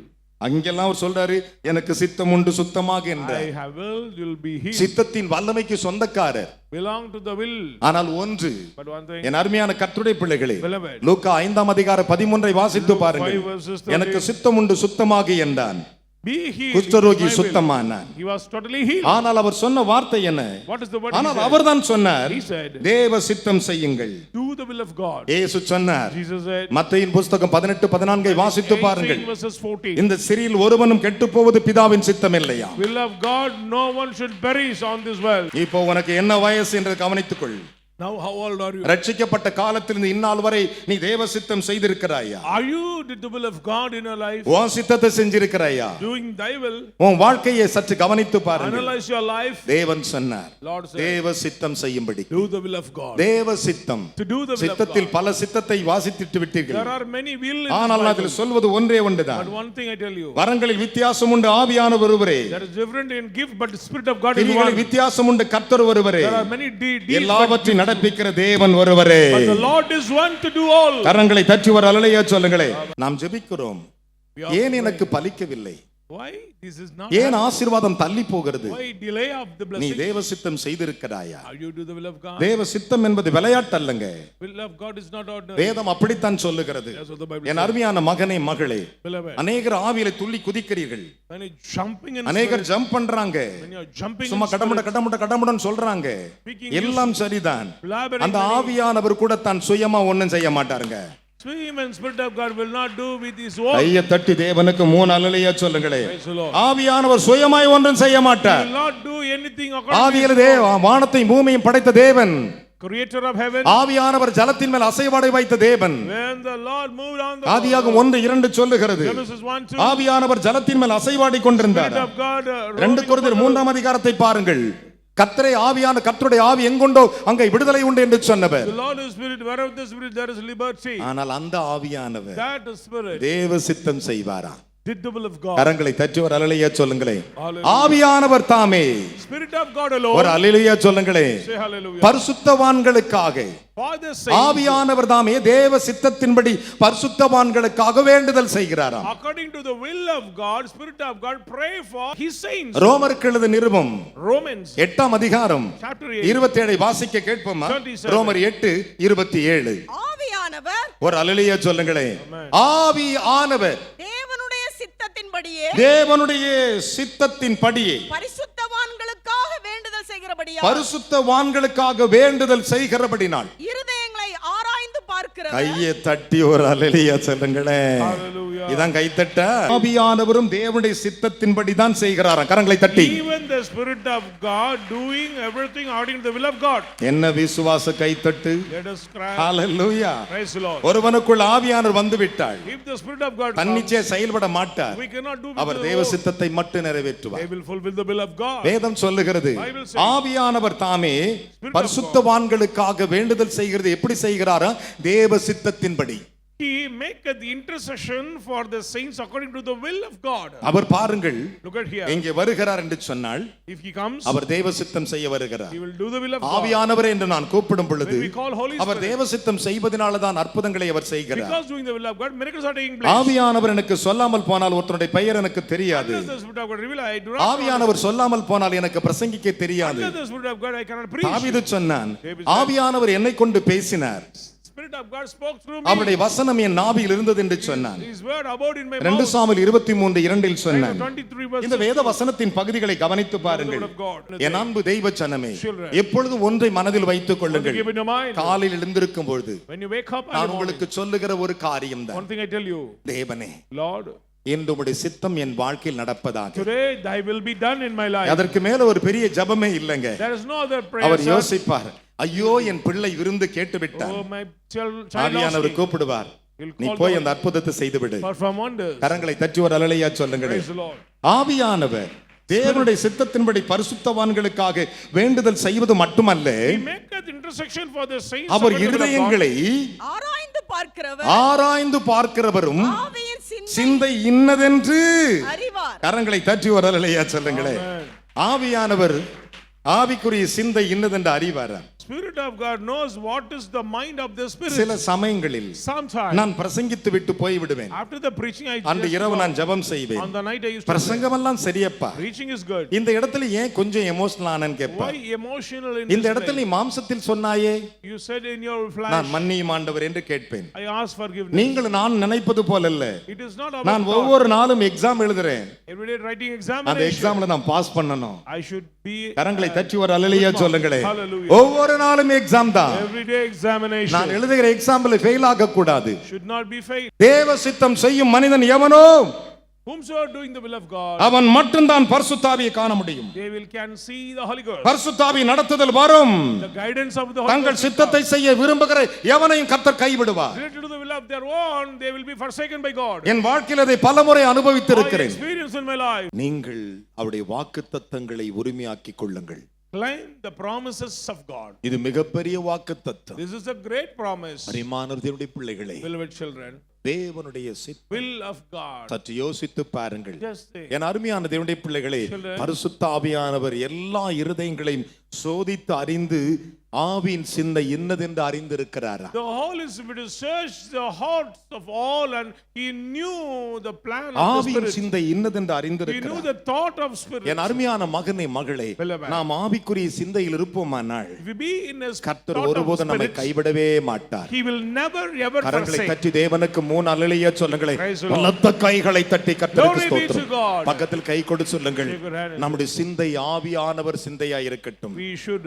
அங்கெல்லாம் அவர் சொல்றாரு, எனக்கு சித்தம் உண்டு சுத்தமாக என்றார். I have will, you'll be healed. சித்தத்தின் வல்லமைக்கு சொந்தக்காரர். Belong to the will. ஆனால் ஒன்று, But one thing, என் அருமையான கர்த்தருடைய பிள்ளைகளே, beloved, லூக்கா 5ஆம் அதிகாரம் 13 வாசித்து Luke பாருங்கள். 5 verses 13. எனக்கு சித்தம் உண்டு சுத்தமாக என்றான். be healed. குஷ்டரோகி It is my will. சுத்தமானான். He was totally healed. ஆனால் அவர் சொன்ன வார்த்தை என்ன? What is the word? ஆனால் he said? அவர்தான் சொன்னார், He said, தேவ சித்தம் செய்யுங்கள். do the will of God. இயேசு சொன்னார். Jesus said, மத்தேயின் புஸ்தகம் 18:14 வாசித்து பாருங்கள். 18 verses 14. இந்த சிறியில் ஒருவனும் கெட்டு போவது பிதாவின் சித்தம் இல்லையா? Will of God, no one should perish on this world. இப்போ உனக்கு என்ன வயசு என்று கவனித்துக்கொள். Now how old are you? ரட்சிக்கப்பட்ட காலத்திலிருந்து இந்நாள் வரை நீ தேவ சித்தம் செய்திருக்கிறாயா? Are you did the will of God in your life? உன் சித்தத்தை செஞ்சிருக்கிறாயா? Doing thy will. உன் வாழ்க்கையை சற்று கவனித்து பாருங்கள். Analyze your life. தேவன் சொன்னார், Lord said, தேவ சித்தம் செய்யும்படி. do the will of God. தேவ சித்தம். To do the will of சித்தத்தில் God. பல சித்தத்தை வாசித்து விட்டீர்கள். There are many will in ஆனால் this அதில் Bible. சொல்வது ஒன்றே ஒன்றுதான். But one thing I tell you, வரங்களில் வித்தியாசம் உண்டு, ஆவியானவர் ஒருவரே. there is different in gift, but the Spirit of God is கிரியைகளில் one. வித்தியாசம் உண்டு, கர்த்தர் ஒருவரே. There are many deeds, but எல்லாவற்றையும் நடப்பிக்கிற தேவன் ஒருவரே. the Lord is one to do all. கரங்களை தட்டி ஒரு அல்லேலூயா சொல்லுங்களே. நாம் ஜெபிக்கிறோம், ஏன் எனக்கு பலிக்கவில்லை? Why this is not? ஏன் ஆசீர்வாதம் தள்ளி போகிறது? Why delay of the நீ blessing? தேவ சித்தம் செய்திருக்கிறாயா? Are you do the will of God? தேவ சித்தம் என்பது விளையாட்டு அல்லங்க. Will of God is not ordinary. வேதம் அப்படித்தான் சொல்லுகிறது. That's what the Bible N says. அருமையான மகனே மகளே, Beloved, அநேகர் ஆவியிலே துள்ளி குதிக்கிறீர்கள். when you're jumping in அநேகர் spirit, ஜம்ப் பண்றாங்க, when you're jumping சும்மா in கடமுட spirit, கடமுட கடமுடன் சொல்றாங்க. speaking எல்லாம் சரிதான். blabbering அந்த many- ஆவியானவர் கூட தான் சுயமா ஒண்ணும் செய்ய மாட்டாருங்க. swim and Spirit of God will not do with his own. கையை தட்டி தேவனுக்கு 3 அல்லேலூயா சொல்லுங்களே. Praise the Lord. ஆவியானவர் சுயமாய் ஒன்றும் செய்ய He மாட்டார். will not do anything according to ஆதியிலே his own. வானத்தையும் பூமியையும் படைத்த தேவன், Creator of heaven. ஆவியானவர் ஜலத்தின் மேல் அசைவாடை வைத்த தேவன். When the Lord moved on the ஆதியாகமம் 1:2 சொல்லுகிறது, Genesis 1:2. ஆவியானவர் ஜலத்தின் மேல் அசைவாடி கொண்டிருந்தார். Spirit of God. 2 கொரிந்தியர் 3ஆம் அதிகாரத்தை பாருங்கள். கர்த்தரே ஆவியான கர்த்தருடைய ஆவி எங்குண்டோ அங்கே விடுதலை உண்டு என்று சொன்னவர். The Lord is Spirit. Wherever the Spirit, there is liberty. ஆனால் அந்த ஆவியானவர் That Spirit தேவ சித்தம் செய்வாரா? did the will of God. கரங்களை தட்டி ஒரு அல்லேலூயா சொல்லுங்களே. Hallelujah. ஆவியானவர் தாமே Spirit of God ஒரு alone. அல்லேலூயா சொல்லுங்களே. Say hallelujah. பரிசுத்தவான்களுக்காக For the saints, ஆவியானவர் தாமே தேவ சித்தத்தின்படி பரிசுத்தவான்களுக்காக வேண்டுதல் செய்கிறாராம். according to the will of God, Spirit of God, pray for his saints. ரோமருக்கு எழுதிய நிருபம் Romans 8ஆம் அதிகாரம் chapter 8. 27 வாசிக்க கேட்போமா? 27. ரோமர் 8:27. ஆவியானவர் ஒரு அல்லேலூயா சொல்லுங்களே. ஆவியானவர் தேவனுடைய சித்தத்தின்படியே தேவனுடைய சித்தத்தின்படியே பரிசுத்தவான்களுக்காக வேண்டுதல் செய்கிறபடியா பரிசுத்தவான்களுக்காக வேண்டுதல் செய்கிறபடினால் இருதயங்களை ஆராய்ந்து பார்க்கிறவர் கையை தட்டி ஒரு அல்லேலூயா சொல்லுங்களேன். Hallelujah. இதான் கைத்தட்ட. ஆவியானவரும் தேவனுடைய சித்தத்தின்படி தான் செய்கிறாராம். கரங்களை தட்டி. Even the Spirit of God doing everything according to the will of God. என்ன விசுவாச கைத்தட்டு. Let us cry. Hallelujah. Praise the Lord. ஒருவனுக்குள் ஆவியானவர் வந்து விட்டால் If the Spirit of God comes, தன்னிச்சையாக செயல்பட மாட்டார். we cannot do our with தேவ the சித்தத்தை மட்டும் நிறைவேற்றுவார். They will fulfill the will of God. வேதம் சொல்லுகிறது, Bible says, ஆவியானவர் தாமே Spirit of பரிசுத்தவான்களுக்காக வேண்டுதல் செய்கிறது. எப்படி செய்கிறாரா? தேவ சித்தத்தின்படி. He maketh the intercession for the saints according to the will of God. அவர் பாருங்கள், Look at here. இங்கே வருகிறார் என்று சொன்னால் If he comes, அவர் தேவ சித்தம் செய்ய வருகிறார். he will do the will of God. ஆவியானவரே என்று நான் கூப்பிடும் பொழுது When we call Holy our Spirit, தேவ சித்தம் செய்வதனால தான் அற்புதங்களை அவர் செய்கிறார். because doing the will of God, miracles are taking place. ஆவியானவர் எனக்கு சொல்லாமல் போனால் ஒருத்தருடைய பெயர் எனக்கு தெரியாது. Unless the Spirit of God reveal, I do not know. ஆவியானவர் சொல்லாமல் போனால் எனக்கு பிரசங்கிக்க தெரியாது. Unless the Spirit of God, I cannot preach. தாவீது சொன்னான், David said, ஆவியானவர் என்னை கொண்டு பேசினார், Spirit of God spoke through me. அவருடைய வசனம் என் நாவில் இருந்தது என்று சொன்னான். His word abode in my 2 mouth. Samuel 23:2 சொன்னான். 23 verse. இந்த வேத வசனத்தின் பகுதிகளை கவனித்து பாருங்கள். என் அன்பு தெய்வ ஜனமே, எப்பொழுதும் ஒன்றை மனதில் வைத்துக் கொள்ளுங்கள். காலையில் எழுந்திருக்கும் பொழுது When you wake up, நான் உங்களுக்கு சொல்லுகிற ஒரு காரியம் தான், one thing I tell you, தேவனே, Lord, இன்று உம்முடைய சித்தம் என் வாழ்க்கையில் நடப்பதாக. today thy will be done in my life. அதற்கு மேல ஒரு பெரிய ஜெபமே இல்லங்க. There is no other prayer. அவர் யோசிப்பார், ஐயோ என் பிள்ளை விருந்து கேட்டு விட்டார். Oh my child ஆவியானவர் கூப்பிடுவார், நீ போய் அந்த அற்புதத்தை செய்து விடு. perform wonders. கரங்களை தட்டி ஒரு அல்லேலூயா சொல்லுங்கள். Praise the Lord. ஆவியானவர் தேவனுடைய சித்தத்தின்படி பரிசுத்தவான்களுக்காக வேண்டுதல் செய்வது மட்டுமல்ல, He maketh intercession for the saints. அவர் இருதயங்களை ஆராய்ந்து பார்க்கிறவரும் ஆவியின் சிந்தை இன்னதென்று அறிவார். கரங்களை தட்டி ஒரு அல்லேலூயா சொல்லுங்களே. ஆவியானவர் ஆவிக்குரிய சிந்தை இன்னதென்று அறிவார். Spirit of God knows what is the mind of the Spirit. சில சமயங்களில் Sometimes நான் பிரசங்கித்து விட்டு போய் விடுவேன். after the preaching I அன்று இரவு நான் ஜெபம் செய்வேன். on the night I used to பிரசங்கம் எல்லாம் சரியப்பா, preaching is good. இந்த இடத்துல ஏன் கொஞ்சம் எமோஷனல் ஆனேன்னு கேட்பா. Why emotional in இந்த this இடத்துல way? நீ மாம்சத்தில் சொன்னாயே, You said in your flesh. நான் மன்னியும் ஆண்டவர் என்று கேட்பேன். I ask forgiveness. நீங்கள் நான் நினைப்பது போல அல்ல. It is not நான் about ஒவ்வொரு நாளும் எக்ஸாம் எழுதுறேன். every day writing அந்த examination. எக்ஸாம்ல நான் பாஸ் பண்ணணும். I should be கரங்களை தட்டி ஒரு அல்லேலூயா சொல்லுங்களே. Hallelujah. ஒவ்வொரு நாளும் எக்ஸாம் தான். every day examination. நான் எழுதுகிற எக்ஸாம்ல ஃபெயில் ஆக கூடாது. should not be failed. தேவ சித்தம் செய்யும் மனிதன் எவனோ Whomsoever doing the will of God, அவன் மட்டும்தான் பரிசுத்தாவியை காண முடியும். they will can see the Holy Ghost. பரிசுத்தாவி நடத்துதல் வரும். The guidance of the Holy தங்கள் Ghost. சித்தத்தை செய்ய விரும்புகிற எவனையும் கர்த்தர் கைவிடுவார். Related to the will of their own, they will be forsaken by God. என் வாழ்க்கையில் அதை பலமுறை I அனுபவித்திருக்கிறேன். experience in my life. நீங்கள் அவருடைய வாக்குத்தத்தங்களை உரிமையாக்கிக் கொள்ளுங்கள். Claim the promises of God. இது மிகப்பெரிய வாக்குத்தத்தம். This is a great promise. அரிமானவருடைய பிள்ளைகளே, Beloved children, தேவனுடைய சித்தம் will of God. சற்று யோசித்து பாருங்கள். Just think. என் அருமையான தேவனுடைய பிள்ளைகளே, Children. பரிசுத்த ஆவியானவர் எல்லா இருதயங்களையும் சோதித்து அறிந்து ஆவியின் சிந்தை இன்னதென்று அறிந்திருக்கிறாரா? The Holy Spirit searched the hearts of all and he knew the plan of the ஆவியின் Spirit. சிந்தை இன்னதென்று He knew அறிந்திருக்கிறார். the thought of Spirit. என் அருமையான மகனே மகளே, Beloved. நாம் ஆவிக்குரிய சிந்தையில் இருப்போமானால் If we be in his கர்த்தர் thought of ஒருபோதும் நம்மை Spirit, கைவிடவே மாட்டார். he will never ever கரங்களை forsake. தட்டி தேவனுக்கு 3 அல்லேலூயா சொல்லுங்களே. Praise the Lord. பலத்த கைகளை தட்டி கர்த்தருக்கு Glory be to ஸ்தோத்திரம். God. பக்கத்தில் கை கொடு சொல்லுங்கள், Shake your hand. நம்முடைய சிந்தை ஆவியானவர் சிந்தையாய் இருக்கட்டும். We should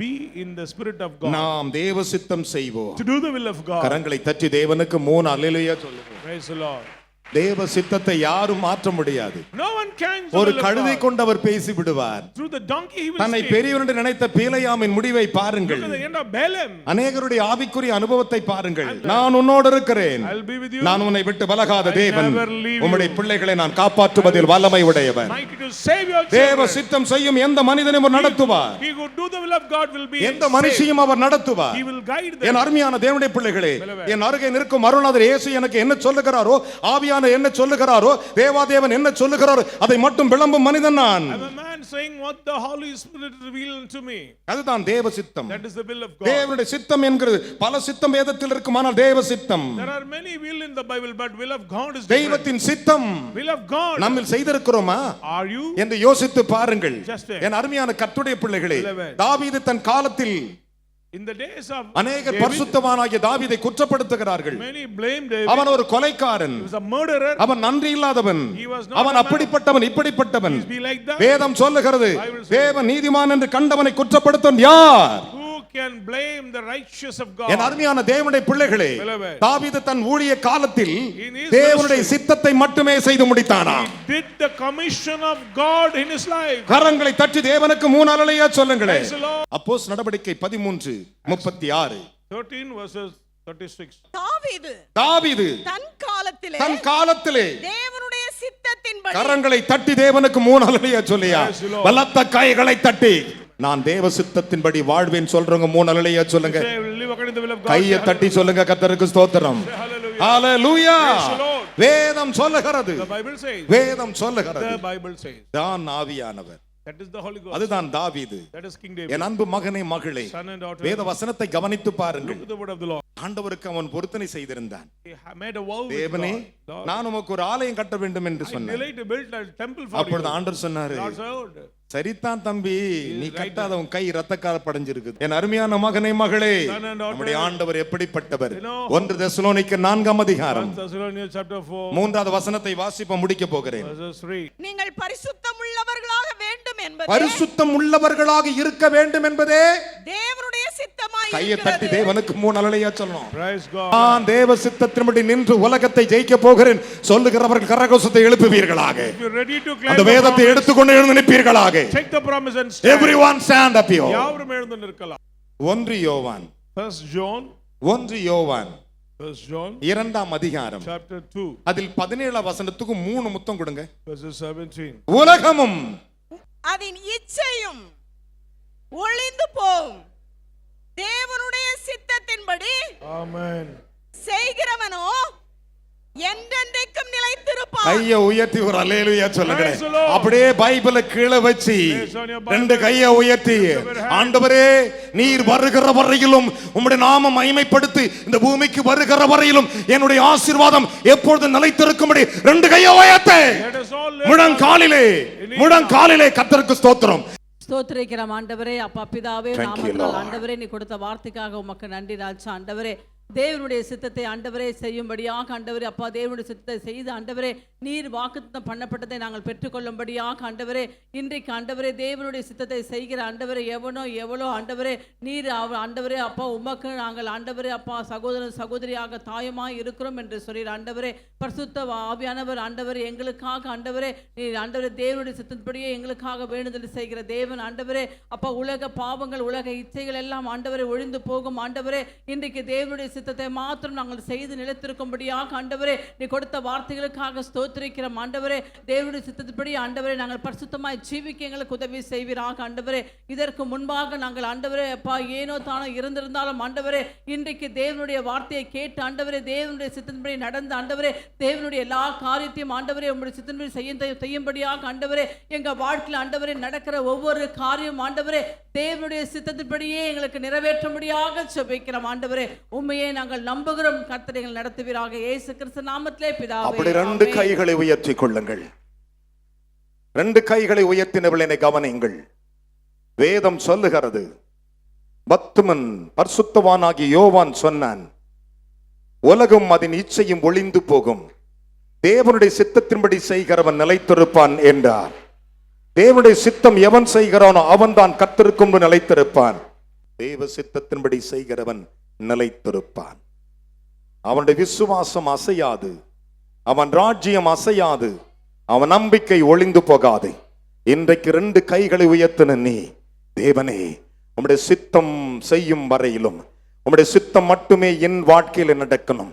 be in the Spirit of God. நாம் தேவ சித்தம் செய்வோம். To do the will of God. கரங்களை தட்டி தேவனுக்கு 3 அல்லேலூயா சொல்லுங்கள். Praise the Lord. தேவ சித்தத்தை யாரும் மாற்ற முடியாது. No one can do ஒரு the will of கழுதை God. கொண்டு அவர் பேசி விடுவார். Through the donkey he will தன்னை speak. பெரியவர் என்று நினைத்த பீலையாமின் முடிவை பாருங்கள். Look at the end of Balaam. அநேகருடைய ஆவிக்குரிய அனுபவத்தை பாருங்கள். நான் உன்னோடு இருக்கிறேன். I'll be with you. நான் உன்னை விட்டு விலகாத I தேவன். never leave you. உம்முடைய பிள்ளைகளை நான் காப்பாற்றுவதில் வல்லமை உடையவன். Mighty to save your தேவ children. சித்தம் செய்யும் எந்த மனிதனையும் அவர் நடத்துவார். He who do the will of God will be எந்த saved. மனுஷியும் அவர் நடத்துவார். He will guide them. என் அருமையான தேவனுடைய பிள்ளைகளே, Beloved. என் அருகே நிற்கும் அருணாதர் இயேசு எனக்கு என்ன சொல்லுகிறாரோ, ஆவியான என்ன சொல்லுகிறாரோ, தேவாதேவன் என்ன சொல்லுகிறாரோ அதை மட்டும் விளம்பும் மனிதன் நான். I'm a man saying what the Holy Spirit revealed to me. அதுதான் தேவ சித்தம். That is the will of God. தேவனுடைய சித்தம் என்கிறது பல சித்தம் வேதத்தில் இருக்குமானால் தேவ சித்தம், There are many will in the Bible, but will of God is different. தெய்வத்தின் சித்தம் Will of God. நம்மில் செய்திருக்கிறோமா Are you? என்று யோசித்து பாருங்கள். Just a- என் அருமையான கர்த்தருடைய பிள்ளைகளே, Beloved. தாவீது தன் காலத்தில் In the days of அநேகர் David, பரிசுத்தவானாகிய தாவீதை குற்றப்படுத்துகிறார்கள். many blamed David. அவன் ஒரு கொலைக்காரன், He was a murderer. அவன் நன்றி இல்லாதவன், He was not அவன் a man. அப்படிப்பட்டவன் இப்படிப்பட்டவன். He be like that. வேதம் சொல்லுகிறது, Bible says. தேவன் நீதிமான் என்று கண்டவனை குற்றப்படுத்தும் யார்? Who can blame the righteous of God? என் அருமையான தேவனுடைய பிள்ளைகளே, Beloved. தாவீது தன் ஊழிய காலத்தில் In his தேவனுடைய ministry, சித்தத்தை மட்டுமே செய்து முடித்தானா? He did the commission of God in his life. கரங்களை தட்டி தேவனுக்கு 3 அல்லேலூயா சொல்லுங்களே. Praise the Lord. அப்போஸ் நடவடிக்கை 13:36. 13 verses 36. தாவீது தன் காலத்திலே தேவனுடைய சித்தத்தின்படி கரங்களை தட்டி தேவனுக்கு 3 அல்லேலூயா சொல்லியா. Praise the Lord. பலத்த கைகளை தட்டி நான் தேவ சித்தத்தின்படி வாழ்வேன் சொல்றவங்க 3 அல்லேலூயா சொல்லுங்க. Say, live according to the will of God. கையை Say தட்டி சொல்லுங்க, கர்த்தருக்கு ஸ்தோத்திரம். hallelujah. Hallelujah. Praise the Lord. வேதம் சொல்லுகிறது, The Bible says. வேதம் சொல்லுகிறது, The Bible says. தான் ஆவியானவர். That is the Holy Ghost. அதுதான் தாவீது. That is King David. என் அன்பு மகனே மகளே, Son and daughter. வேத வசனத்தை கவனித்து பாருங்கள். Look at the word of the Lord. ஆண்டவருக்கு அவன் பொருத்தனை செய்திருந்தான். He made a vow with தேவனே, God. நான் உமக்கு ஒரு ஆலயம் கட்ட வேண்டும் என்று I சொன்னார். delight to build a temple for you. அப்பொழுது ஆண்டவர் சொன்னாரு, Lord said, சரிதான் தம்பி, நீ கட்டாத உன் கை ரத்தக்கார படைஞ்சிருக்கு. என் அருமையான மகனே மகளே, நம்முடைய ஆண்டவர் எப்படிப்பட்டவர்? 1 தெசலோனிக்கர் 4ஆம் அதிகாரம் 3வது வசனத்தை வாசிப்ப முடிக்க போகிறேன். நீங்கள் பரிசுத்தம் உள்ளவர்களாக வேண்டும் என்பதே, பரிசுத்தம் உள்ளவர்களாக இருக்க வேண்டும் என்பதே தேவனுடைய சித்தமாய் கையை தட்டி இருக்கிறது. தேவனுக்கு 3 அலலையா சொல்லணும். Praise God. நான் தேவ சித்தத்தின்படி நின்று உலகத்தை ஜெயிக்க போகிறேன் சொல்லுகிறவர்கள் கரகோஷத்தை எழுப்புவீர்களாக. If you're ready to claim அந்த the வேதத்தை promise, எடுத்துக்கொண்டு எழுந்து நிற்பீர்களாக. take the promise and stand. Everyone stand up here. யாவரும் எழுந்து நிற்கலாம். 1 யோவான் 1 John 1 யோவான் 1 John 2ஆம் அதிகாரம் chapter 2 அதில் 17ஆம் வசனத்துக்கு 3 முத்தம் கொடுங்க. verses 17. உலகமும் அதன் இச்சையும் ஒளிந்து போகும், தேவனுடைய சித்தத்தின்படி Amen. செய்கிறவனோ என்றென்றைக்கும் நிலைத்திருப்பான். கையை உயர்த்தி ஒரு அல்லேலூயா சொல்லுங்க. Praise the Lord. அப்படியே பைபிளை கீழே வச்சு Place on your Bible. 2 கையை உயர்த்தி, ஆண்டவரே நீர் வருகிற வரையிலும் உம்முடைய நாமம் மகிமைப்படுத்தி இந்த பூமிக்கு வருகிற வரையிலும் என்னுடைய ஆசீர்வாதம் எப்பொழுது நிலைத்திருக்கும்படி 2 கையை உயர்த்தி Let us all live முழங்காலிலே கர்த்தருக்கு ஸ்தோத்திரம். ஸ்தோத்திரிக்கிறோம் ஆண்டவரே. அப்பா பிதாவே, Thank you, நாமத்தினால் Lord. ஆண்டவரே நீ கொடுத்த வார்த்தைக்காக உமக்கு நன்றி ராஜா. ஆண்டவரே தேவனுடைய சித்தத்தை ஆண்டவரே செய்யும்படியாக ஆண்டவரே, அப்பா தேவனுடைய சித்தத்தை செய்து ஆண்டவரே நீர் வாக்குத்தத்தம் பண்ணப்பட்டதை நாங்கள் பெற்றுக்கொள்ளும்படியாக ஆண்டவரே இன்றைக்கு ஆண்டவரே தேவனுடைய சித்தத்தை செய்கிற ஆண்டவரே எவ்வளோ ஆண்டவரே நீர் ஆண்டவரே அப்பா உமக்கு நாங்கள் ஆண்டவரே அப்பா சகோதரன் சகோதரியாக தாயமாய் இருக்கிறோம் என்று சொல்லி ஆண்டவரே பரிசுத்த ஆவியானவர் ஆண்டவரே எங்களுக்காக ஆண்டவரே நீர் ஆண்டவரே தேவனுடைய சித்தத்தின்படியே எங்களுக்காக வேண்டுதல் செய்கிற தேவன் ஆண்டவரே அப்பா உலக பாவங்கள் உலக இச்சைகள் எல்லாம் ஆண்டவரே ஒழிந்து போகும் ஆண்டவரே இன்றைக்கு தேவனுடைய சித்தத்தை மாத்திரம் நாங்கள் செய்து நிலைத்திருக்கும்படியாக ஆண்டவரே நீ கொடுத்த வார்த்தைகளுக்காக ஸ்தோத்திரிக்கிறோம் ஆண்டவரே. தேவனுடைய சித்தத்தின்படி ஆண்டவரே நாங்கள் பரிசுத்தமாய் ஜீவிக்க எங்களுக்கு உதவி செய்வீராக ஆண்டவரே. இதற்கு முன்பாக நாங்கள் ஆண்டவரே அப்பா ஏனோ தானோ இருந்திருந்தாலும் ஆண்டவரே இன்றைக்கு தேவனுடைய வார்த்தையை கேட்டு ஆண்டவரே தேவனுடைய சித்தத்தின்படி நடந்த ஆண்டவரே தேவனுடைய எல்லா காரியத்தையும் ஆண்டவரே உங்களுடைய சித்தத்தின்படி செய்யும்படியாக ஆண்டவரே எங்க வாழ்க்கையில் ஆண்டவரே நடக்கிற ஒவ்வொரு காரியம் ஆண்டவரே தேவனுடைய சித்தத்தின்படியே எங்களுக்கு நிறைவேற்றும்படியாக ஜெபிக்கிறோம் ஆண்டவரே. உண்மையை நாங்கள் நம்புகிறோம். கர்த்தர் எங்களை நடத்துவீராக இயேசு கிறிஸ்து நாமத்திலே பிதாவே. அப்படி 2 கைகளை உயர்த்திக் கொள்ளுங்கள். 2 கைகளை உயர்த்தினவளை கவனியுங்கள். வேதம் சொல்லுகிறது, பத்துமன் பரிசுத்தவானாகிய யோவான் சொன்னான், உலகம் அதன் இச்சையும் ஒளிந்து போகும், தேவனுடைய சித்தத்தின்படி செய்கிறவன் நிலைத்திருப்பான் என்றார். தேவனுடைய சித்தம் எவன் செய்கிறானோ அவன் தான் கர்த்தருக்கு முன்பு நிலைத்திருப்பான். தேவ சித்தத்தின்படி செய்கிறவன் நிலைத்திருப்பான். அவனுடைய விசுவாசம் அசையாது, அவன் ராஜ்யம் அசையாது, அவன் நம்பிக்கை ஒளிந்து போகாது. இன்றைக்கு 2 கைகளை உயர்த்தின நீ, தேவனே உம்முடைய சித்தம் செய்யும் வரையிலும் உம்முடைய சித்தம் மட்டுமே என் வாழ்க்கையில் நடக்கணும்,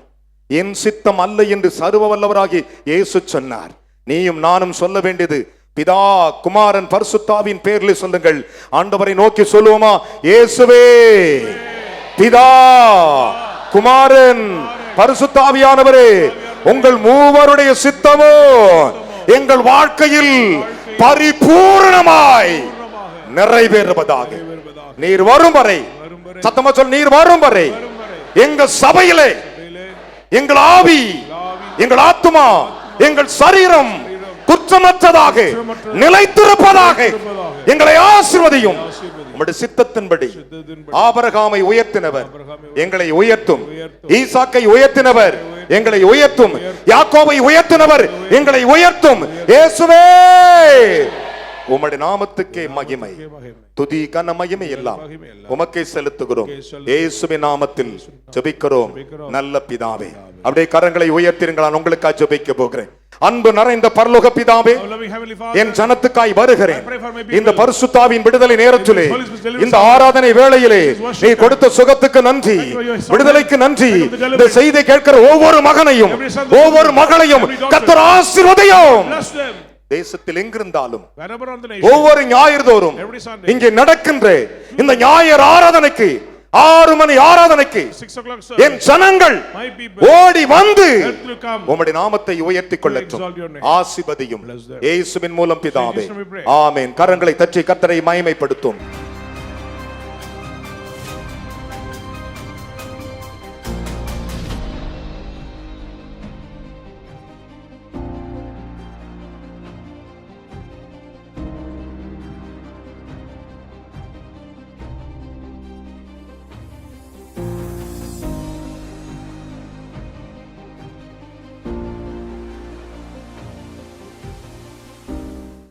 என் சித்தம் அல்ல என்று சர்வ வல்லவராகி இயேசு சொன்னார். நீயும் நானும் சொல்ல வேண்டியது, பிதா குமாரன் பரிசுத்தாவின் பேரில் சொல்லுங்கள். ஆண்டவரை நோக்கி சொல்லுவோமா? இயேசுவே, பிதா குமாரன் பரிசுத்தாவியானவரே, உங்கள் மூவருடைய சித்தமோ எங்கள் வாழ்க்கையில் பரிபூர்ணமாய் நிறைவேறுவதாக. நீர் வரும் வரை, சத்தமா சொல், நீர் வரும் வரை எங்கள் சபையிலே எங்கள் ஆவி, எங்கள் ஆத்துமா, எங்கள் சரீரம் குற்றமற்றதாக நிலைத்திருப்பதாக எங்களை ஆசீர்வதியும். உம்முடைய சித்தத்தின்படி ஆபிரகாமை உயர்த்தினவர் எங்களை உயர்த்தும், ஈசாக்கை உயர்த்தினவர் எங்களை உயர்த்தும், யாக்கோபை உயர்த்தினவர் எங்களை உயர்த்தும். இயேசுவே உம்முடைய நாமத்துக்கே மகிமை, துதி கன மகிமை எல்லாம் உமக்கே செலுத்துகிறோம். இயேசுவின் நாமத்தில் ஜெபிக்கிறோம் நல்ல பிதாவே. அப்படியே கரங்களை உயர்த்திருங்கள். நான் உங்களுக்காக ஜெபிக்க போகிறேன். அன்பு நிறைந்த பரலோக பிதாவே, என் ஜனத்துக்காய் வருகிறேன். இந்த பரிசுத்தாவின் விடுதலை நேரத்திலே, இந்த ஆராதனை வேளையிலே நீ கொடுத்த சுகத்துக்கு நன்றி, விடுதலைக்கு நன்றி. இந்த செய்தி கேட்கிற ஒவ்வொரு மகனையும் ஒவ்வொரு மகளையும் கர்த்தர் ஆசீர்வதியும். தேசத்தில் எங்கிருந்தாலும் ஒவ்வொரு ஞாயிறு தோறும் இங்கே நடக்கின்ற இந்த ஞாயிறு ஆராதனைக்கு 6 மணி ஆராதனைக்கு என் ஜனங்கள் ஓடி வந்து உம்முடைய நாமத்தை உயர்த்திக் கொள்ளட்டும். ஆசீர்வதியும் இயேசுவின் மூலம் பிதாவே, ஆமென். கரங்களை தட்டி கர்த்தரை மகிமைப்படுத்தும்.